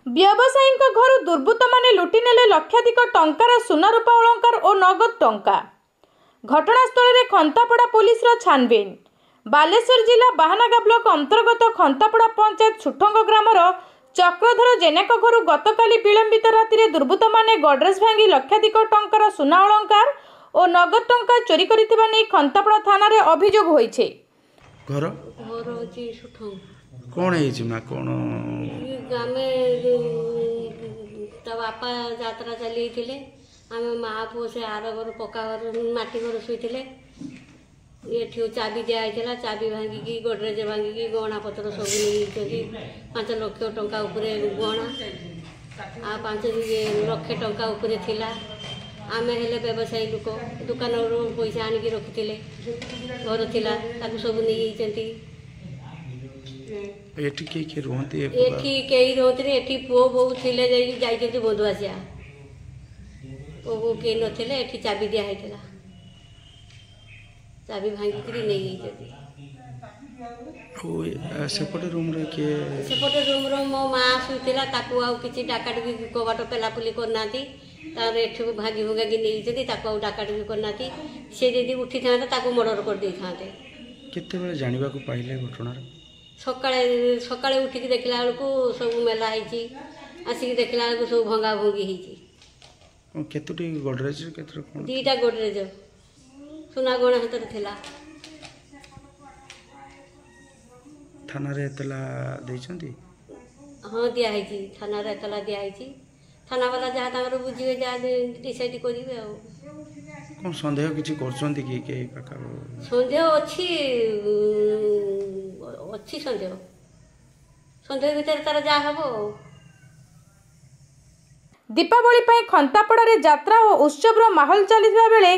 व्यवसायी घर दुर्बृत्त माने लुटि नेले लक्षाधिक टंकार सुना रूपा अलंकार और नगद टंका। घटनास्थल में खंतापड़ा पुलिस छानबीन। बालेश्वर जिला बाहानगा ब्लॉक अंतर्गत खंतापड़ा पंचायत छुटंग ग्रामर चक्रधर जेनाक घर गतकाली विलंबित राति दुर्बृत्त माने गडरेज भांगी लक्षाधिक टंकार सुना अलंकार और नगद टंका चोरी करथिबा नै खंतापड़ा थाना रे अभियोग होइछे। घर कौन है माँ कौन गामे ता बापा यात्रा चली आम माँ पुओ से आर घर पक्का घर माटी घर शुईले ये चाबी दिखाई चाबी भांगिकी गडरेज भांगिकी गहना पतर सब नहीं 5 लाख टंका उपरे गहना आ 5 लाख टंका उपरे थिला। आमे हेले व्यवसायी लोक दुकान पैसा आनिकी रखिले घर थिला ताकू सब नहीं एठी के रोहती एठी केही रोहती एठी पुओ बहु थिले जाई बंधुआसिया पुओ बहु के नथिले एठी चाबी दिया हैतला चाबी भांगी करी नहीं जाई ओ सेपटे रूम रे के सेपटे रूम रो मो मां सुतिला ताकू आ किछि डाकाटी कबाट पेलापुली करनाती तार एठी भागी भुगा की नहीं जदी ताकू डाकाटी करनाती से जदी उठी थांता ताकू मर्डर कर दै थांते। केते बेले जानिबा को पाइले घटना सकाळे सकाळे उठी देखला बेलू सब मेला है आसिक देखला बेलू सब भंगा भंगी है। केतोटी गडरेज केतरो कोन 2टा गडरेज सुना गणा हाथ थिला। थाना रे एतला दैछंती हां दिया है थाना रे एतला दिया है थाना वाला जहाँ तांगर बुझिबे जा डिसाइड करिवे आ कोन संदेह किछि करछंती कि के पाका संदेह अछि अच्छी संदेह संदेह भीतर तार जा हबो। दीपावली पई खंतापड़ा रे यात्रा और उत्सव रो माहौल चलिथिबा बेले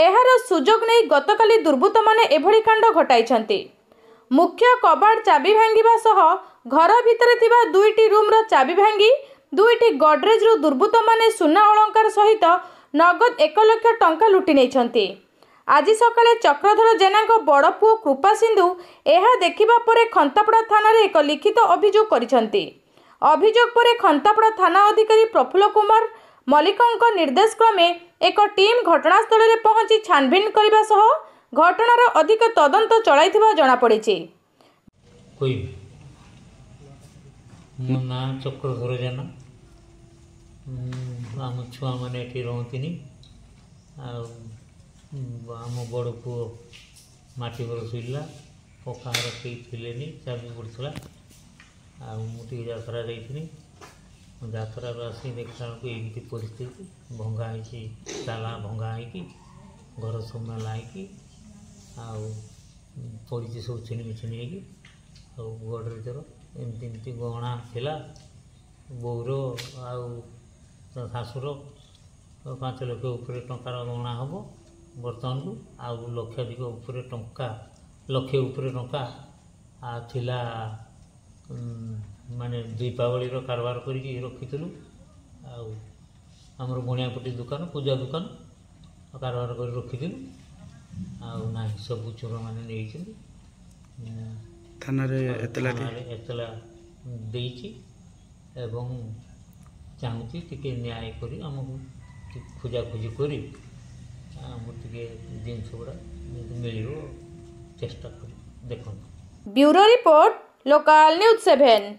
एहार सुजोग नै गतकाली दुर्बृत्त माने एभली कांड घटाइछंती। मुख्य कबाड़ चाबी भांगिबा सह घर भितर थिबा 2टी रूम रो चाबी भांगी 2टी गडरेज रो दुर्बृत्त माने सुना अलंकार सहित नगद 1 लाख टंका लुटि नेछंती। आज सकाळे चक्रधर जेना बड़ पुओ कृपा सिंधु यह देखिबा परे खंतापड़ा थाना रे एक लिखित अभियोग करिसंती। अभियोग परे खंतापड़ा थाना अधिकारी प्रफुल्ल कुमार मल्लिकଙ୍କ निर्देश क्रमे एक टीम घटनास्थल रे पहुंची छानबीन करबा सह घटनार अधिक तदंत चलाइथिबा जणा पड़िछि। कोई मो ना चक्रधर जेना आम छुआ माने एठी रहतिनी आम बड़ पुओ माटी घर शुईला पक्का घर कई थिलेनी चाबी पड़ता मुझे यात्रा जाइनी यात्रा आसी देखला ये परिस्थिति भंगा है ताला भंगा है घर सब मेला है पड़ी सब छिनी छिनी हो गडरेजर एमती गहना थिला बोर शाशुर 5 लाख उपरे टंकार गहना हम बर्तमान को आउ लक्षाधिक उपरे टंका लक्षे उपरे टंका थिला माने दीपावली कारबार करी रखीलु आमर बणियापट्टी दुकान पूजा दुकान कारबार कर रखीलु ना सब चोर मैंने नहीं थाना रे एतला देइछि एवं चाहूँगी टिके न्याय करी आमको खोजाखोजी करी टे जिनस गुड़ा मिल चेष्टा कर देख। Bureau report local news 7।